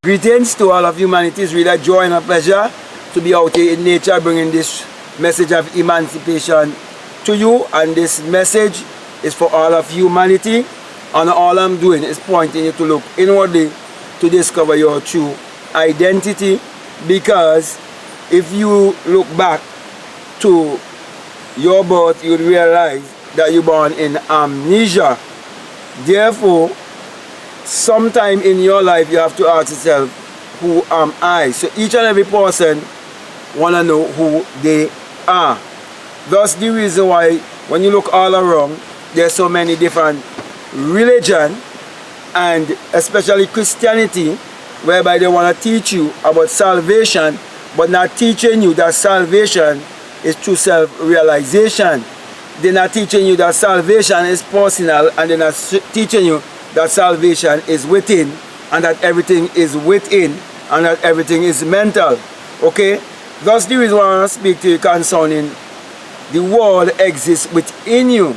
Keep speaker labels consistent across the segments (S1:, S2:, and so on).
S1: Greetings to all of humanity. It's really a joy and a pleasure to be out here in nature bringing this message of emancipation to you. And this message is for all of humanity. And all I'm doing is pointing you to look inwardly to discover your true identity. Because if you look back to your birth, you'll realize that you're born in amnesia. Therefore, sometime in your life you have to ask yourself, who am I? So each and every person want to know who they are. That's the reason why when you look all around, there's so many different religions, and especially Christianity, whereby they want to teach you about salvation, but not teaching you that salvation is through self-realization. They're not teaching you that salvation is personal, and they're not teaching you that salvation is within, and that everything is within, and that everything is mental. Okay? That's the reason why I want to speak to you concerning the world exists within you.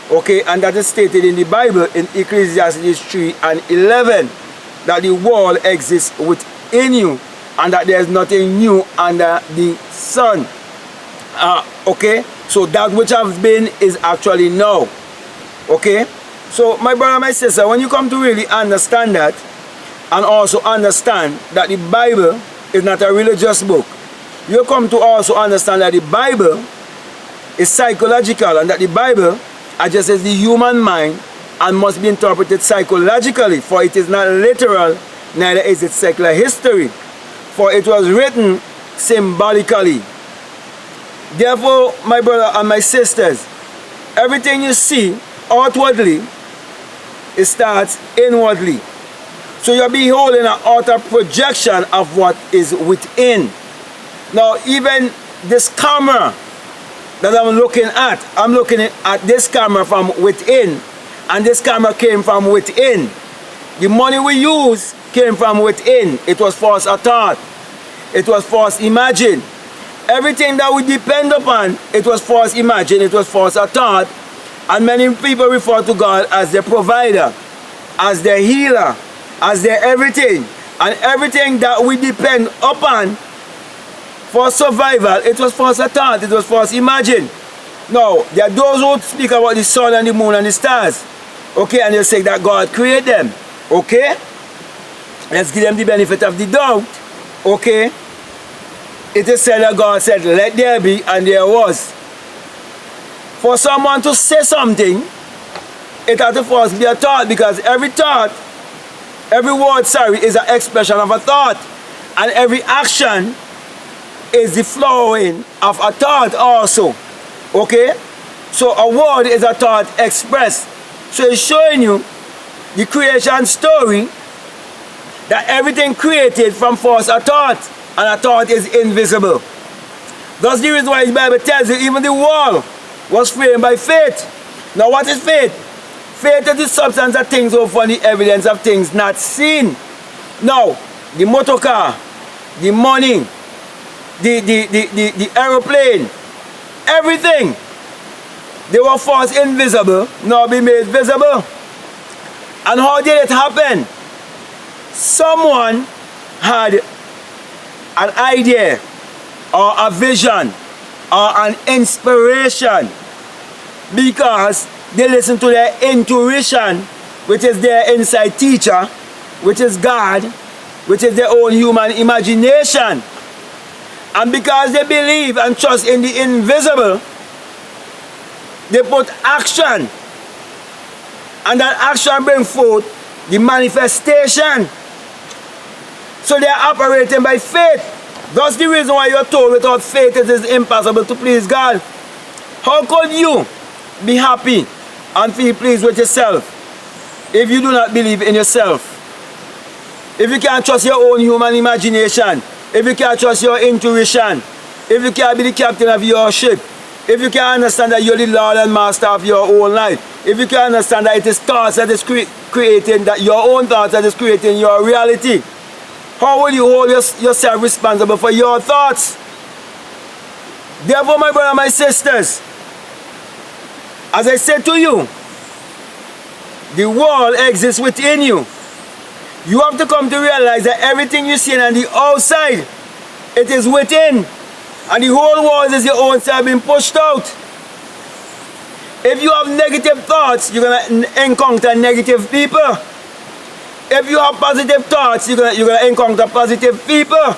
S1: Okay? And that is stated in the Bible in Ecclesiastes 3:11, that the world exists within you, and that there is nothing new under the sun. Okay? So that which has been is actually now. Okay? So my brother, my sister, when you come to really understand that, and also understand that the Bible is not a religious book, you come to also understand that the Bible is psychological, and that the Bible addresses the human mind and must be interpreted psychologically, for it is not literal, neither is it secular history, for it was written symbolically. Therefore, my brother and my sisters, everything you see outwardly, it starts inwardly. So you're beholding an outer projection of what is within. Now, even this camera that I'm looking at this camera from within, and this camera came from within. The money we use came from within. It was false thought. It was false imagine. Everything that we depend upon, it was false imagine, it was false thought. And many people refer to God as their provider, as their healer, as their everything. And everything that we depend upon for survival, it was false thought, it was false imagine. Now, there are those who speak about the sun and the moon and the stars. Okay, and they say that God created them. Okay? Let's give them the benefit of the doubt. Okay? It is said that God said, let there be, and there was. For someone to say something, it has to first be a thought, because every thought, every word, is an expression of a thought. And every action is the flowing of a thought also. Okay? So a word is a thought expressed. So it's showing you the creation story, that everything created from first a thought, and a thought is invisible. That's the reason why the Bible tells you even the world was framed by faith. Now what is faith? Faith is the substance of things hoped for, the evidence of things not seen. Now, the motor car, the money, the aeroplane, everything, they were first invisible, now be made visible. And how did it happen? Someone had an idea, or a vision, or an inspiration, because they listen to their intuition, which is their inside teacher, which is God, which is their own human imagination. And because they believe and trust in the invisible, they put action, and that action brings forth the manifestation. So they are operating by faith. That's the reason why you're told without faith it is impossible to please God. How could you be happy and feel pleased with yourself if you do not believe in yourself? If you can't trust your own human imagination, if you can't trust your intuition, if you can't be the captain of your ship, if you can't understand that you're the Lord and Master of your own life, if you can't understand that it is thoughts that is creating, that your own thoughts that is creating your reality, how will you hold yourself responsible for your thoughts? Therefore, my brother, my sisters, as I said to you, the world exists within you. You have to come to realize that everything you see on the outside, it is within. And the whole world is your own self being pushed out. If you have negative thoughts, you're going to encounter negative people. If you have positive thoughts, you're going to encounter positive people.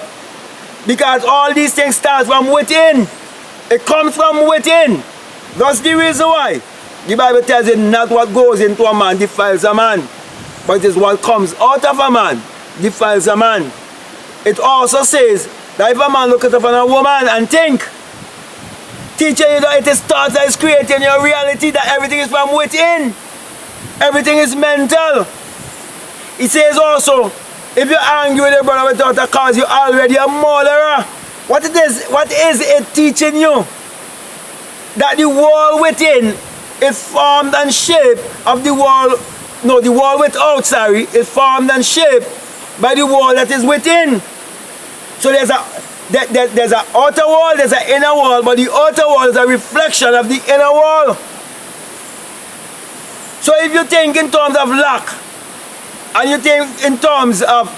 S1: Because all these things start from within. It comes from within. That's the reason why the Bible tells you not what goes into a man defiles a man, but it is what comes out of a man defiles a man. It also says that if a man looketh upon a woman and think, teaching you that it is thoughts that is creating your reality, that everything is from within. Everything is mental. It says also, if you're angry with your brother without a cause, you're already a murderer. What is it teaching you? That the world within is formed and shaped of the world, no, the world without, sorry, is formed and shaped by the world that is within. So there's an outer world, there's an inner world, but the outer world is a reflection of the inner world. So if you think in terms of lack, and you think in terms of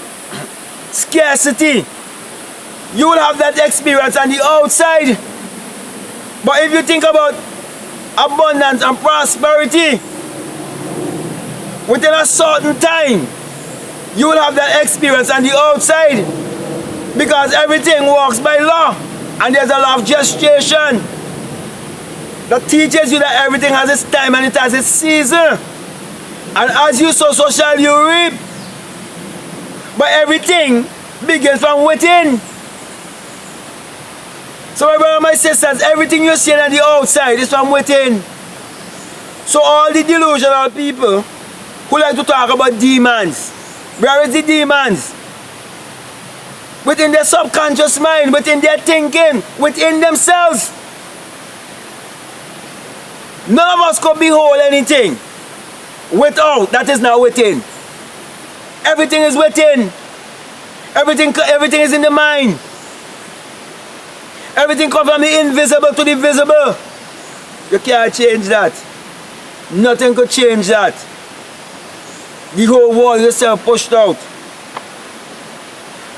S1: scarcity, you will have that experience on the outside. But if you think about abundance and prosperity, within a certain time, you will have that experience on the outside. Because everything works by law, and there's a law of gestation that teaches you that everything has its time and it has its season. And as you sow, so shall you reap. But everything begins from within. So my brother and my sisters, everything you're seeing on the outside is from within. So all the delusional people who like to talk about demons, where is the demons? Within their subconscious mind, within their thinking, within themselves. None of us could behold anything without that is not within. Everything is within. Everything is in the mind. Everything comes from the invisible to the visible. You can't change that. Nothing could change that. The whole world is yourself pushed out.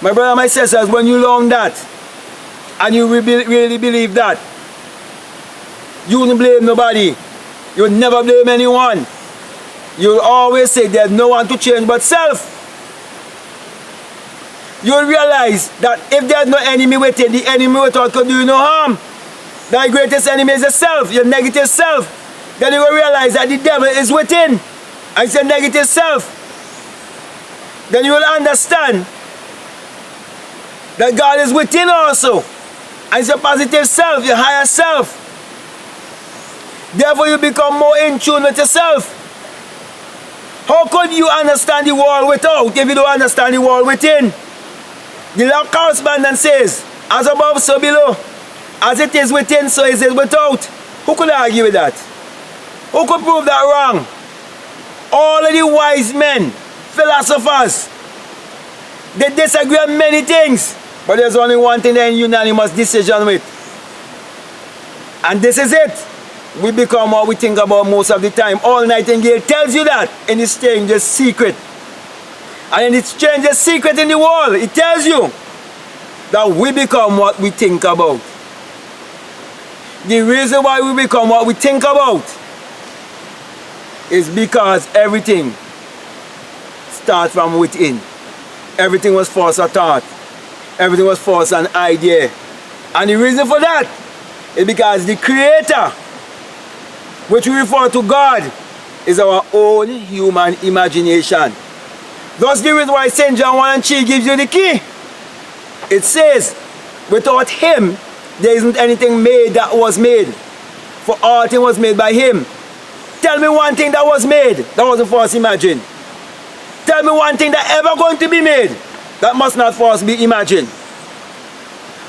S1: My brother and my sisters, when you learn that, and you really believe that, you wouldn't blame nobody. You would never blame anyone. You will always say there's no one to change but self. You will realize that if there's no enemy within, the enemy without could do you no harm. Thy greatest enemy is yourself, your negative self. Then you will realize that the devil is within, and it's your negative self. Then you will understand that God is within also, and it's your positive self, your higher self. Therefore you become more in tune with yourself. How could you understand the world without if you don't understand the world within? The law of correspondence says, as above so below, as it is within so is it without. Who could argue with that? Who could prove that wrong? All of the wise men, philosophers, they disagree on many things, but there's only one thing they're in unanimous decision with. And this is it. We become what we think about most of the time. All Nightingale tells you that in the Stranger's Secret. And in the Stranger's Secret in the world, it tells you that we become what we think about. The reason why we become what we think about is because everything starts from within. Everything was first a thought. Everything was first an idea. And the reason for that is because the Creator, which we refer to God, is our own human imagination. That's the reason why St. John 1 and 3 gives you the key. It says, without Him, there isn't anything made that was made. For all things was made by Him. Tell me one thing that was made that wasn't first imagined. Tell me one thing that ever going to be made that must not first be imagined.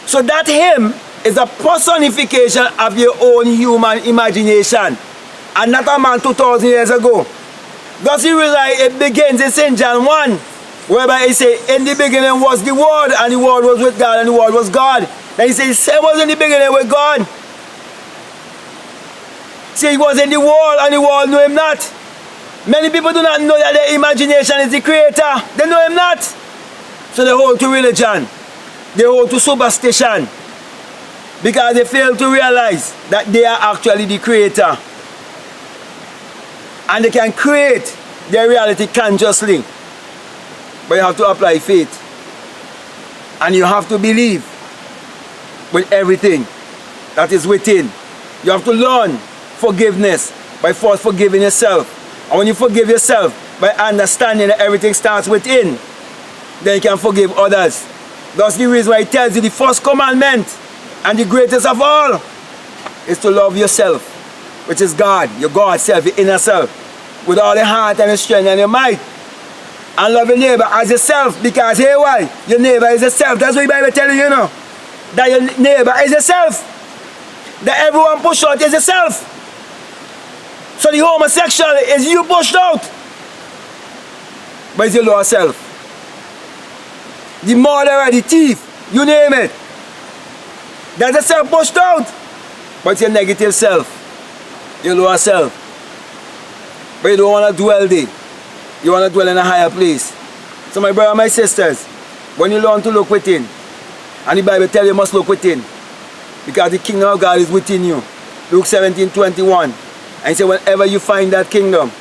S1: So that Him is a personification of your own human imagination, and not a man 2,000 years ago. That's the reason it begins in St. John 1, whereby he says, in the beginning was the Word, and the Word was with God, and the Word was God. Then he says, he was in the beginning with God. See, he was in the world, and the world knew Him not. Many people do not know that their imagination is the creator. They know him not. So they hold to religion. They hold to superstition. Because they fail to realize that they are actually the creator. And they can create their reality consciously. But you have to apply faith. And you have to believe with everything that is within. You have to learn forgiveness by first forgiving yourself. And when you forgive yourself by understanding that everything starts within, then you can forgive others. That's the reason why it tells you the first commandment and the greatest of all is to love yourself, which is God, your God self, your inner self, with all your heart and your strength and your might. And love your neighbor as yourself, because hey, why? Your neighbor is yourself. That's what the Bible telling you, know. That your neighbor is yourself. That everyone pushed out is yourself. So the homosexual is you pushed out. But it's your lower self. The murderer, the thief, you name it. That's the self pushed out. But it's your negative self. Your lower self. But you don't want to dwell there. You want to dwell in a higher place. So my brother, my sisters, when you learn to look within, and the Bible tells you must look within, because the kingdom of God is within you. Luke 17:21. And he said, whenever you find that kingdom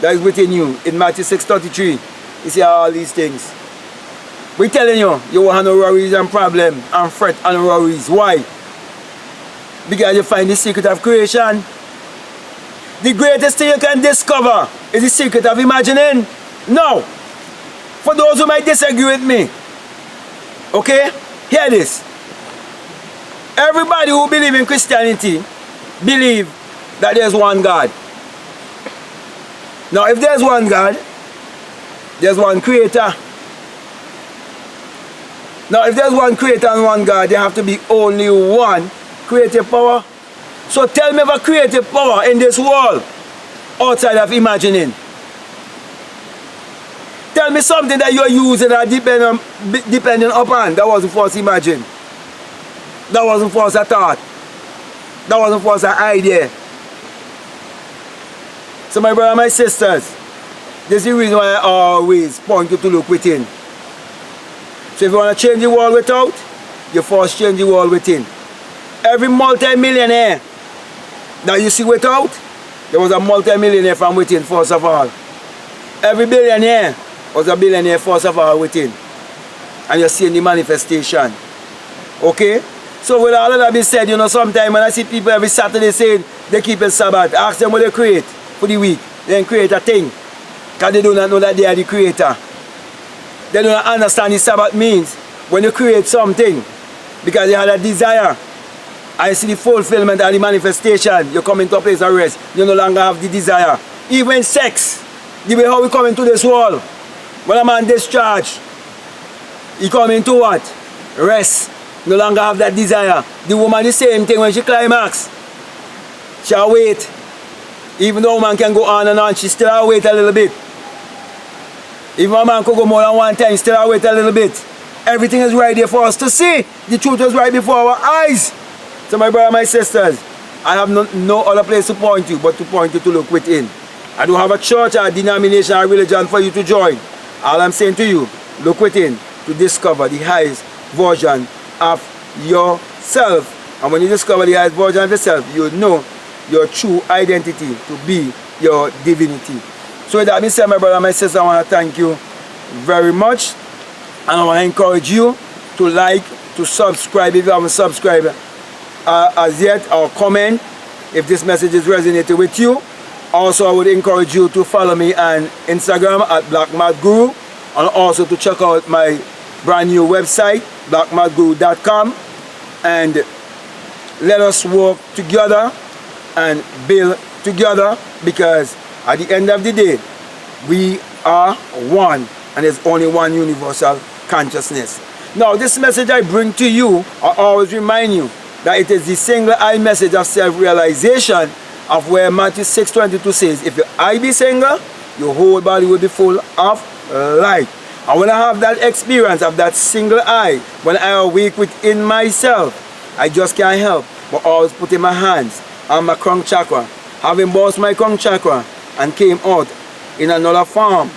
S1: that is within you, in Matthew 6:33, you see all these things. We're telling you, you won't have no worries and problems and fret and worries. Why? Because you find the secret of creation. The greatest thing you can discover is the secret of imagining. Now, for those who might disagree with me, okay, hear this. Everybody who believes in Christianity believe that there's one God. Now, if there's one God, there's one creator. Now, if there's one creator and one God, there have to be only one creative power. So tell me of a creative power in this world outside of imagining. Tell me something that you're using or depending upon that wasn't first imagined. That wasn't first a thought. That wasn't first an idea. So my brother and my sisters, this is the reason why I always point you to look within. So if you want to change the world without, you first change the world within. Every multi-millionaire that you see without, there was a multi-millionaire from within first of all. Every billionaire was a billionaire first of all within. And you're seeing the manifestation. Okay? So with all of that being said, you know, sometimes when I see people every Saturday saying they keep a Sabbath, ask them what they create for the week. Then create a thing. Because they do not know that they are the creator. They do not understand the Sabbath means when you create something because you had a desire. I see the fulfillment and the manifestation. You come into a place of rest. You no longer have the desire. Even sex, the way how we come into this world. When a man discharged, he come into what? Rest. No longer have that desire. The woman the same thing when she climax. She'll wait. Even though a woman can go on and on, she still wait a little bit. Even a man could go more than one time, still wait a little bit. Everything is right there for us to see. The truth is right before our eyes. So my brother, my sisters, I have no other place to point you but to point you to look within. I don't have a church or a denomination or a religion for you to join. All I'm saying to you, look within to discover the highest version of yourself. And when you discover the highest version of yourself, you know your true identity to be your divinity. So with that being said, my brother, my sister, I want to thank you very much. And I want to encourage you to like, to subscribe if you haven't subscribed as yet, or comment if this message is resonating with you. Also, I would encourage you to follow me on Instagram at BlackMadGuru, and also to check out my brand new website, BlackMadGuru.com, and let us work together and build together, because at the end of the day, we are one, and there's only one universal consciousness. Now, this message I bring to you, I always remind you that it is the single eye message of self-realization, of where Matthew 6:22 says, if your eye be single, your whole body will be full of light. And when I have that experience of that single eye, when I awake within myself, I just can't help but always putting my hands on my crown chakra, having bounced my crown chakra and came out in another form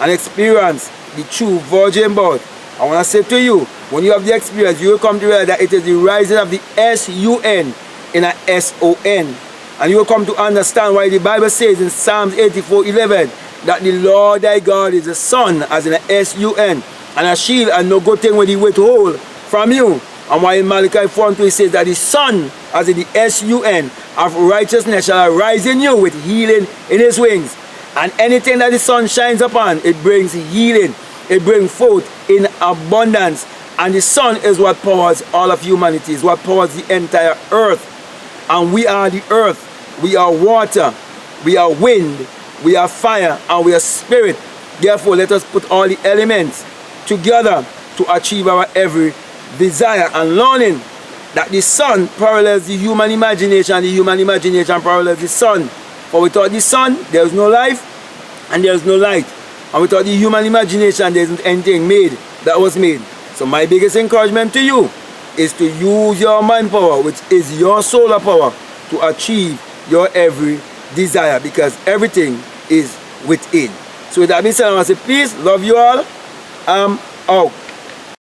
S1: and experience the true virgin birth. I want to say to you, when you have the experience, you will come to realize that it is the rising of the S-U-N in a S-O-N. And you will come to understand why the Bible says in Psalms 84:11 that the Lord thy God is the sun, as in a S-U-N, and a shield, and no good thing will he withhold from you. And why in Malachi 4:2 it says that the sun, as in the S-U-N, of righteousness shall arise in you with healing in his wings. And anything that the sun shines upon, it brings healing. It brings forth in abundance. And the sun is what powers all of humanity, is what powers the entire earth. And we are the earth. We are water. We are wind. We are fire. And we are spirit. Therefore, let us put all the elements together to achieve our every desire. And learning that the sun parallels the human imagination. The human imagination parallels the sun. For without the sun, there is no life and there is no light. And without the human imagination, there isn't anything made that was made. So my biggest encouragement to you is to use your manpower, which is your solar power, to achieve your every desire, because everything is within. So with that being said, I want to say peace, love you all. I'm out.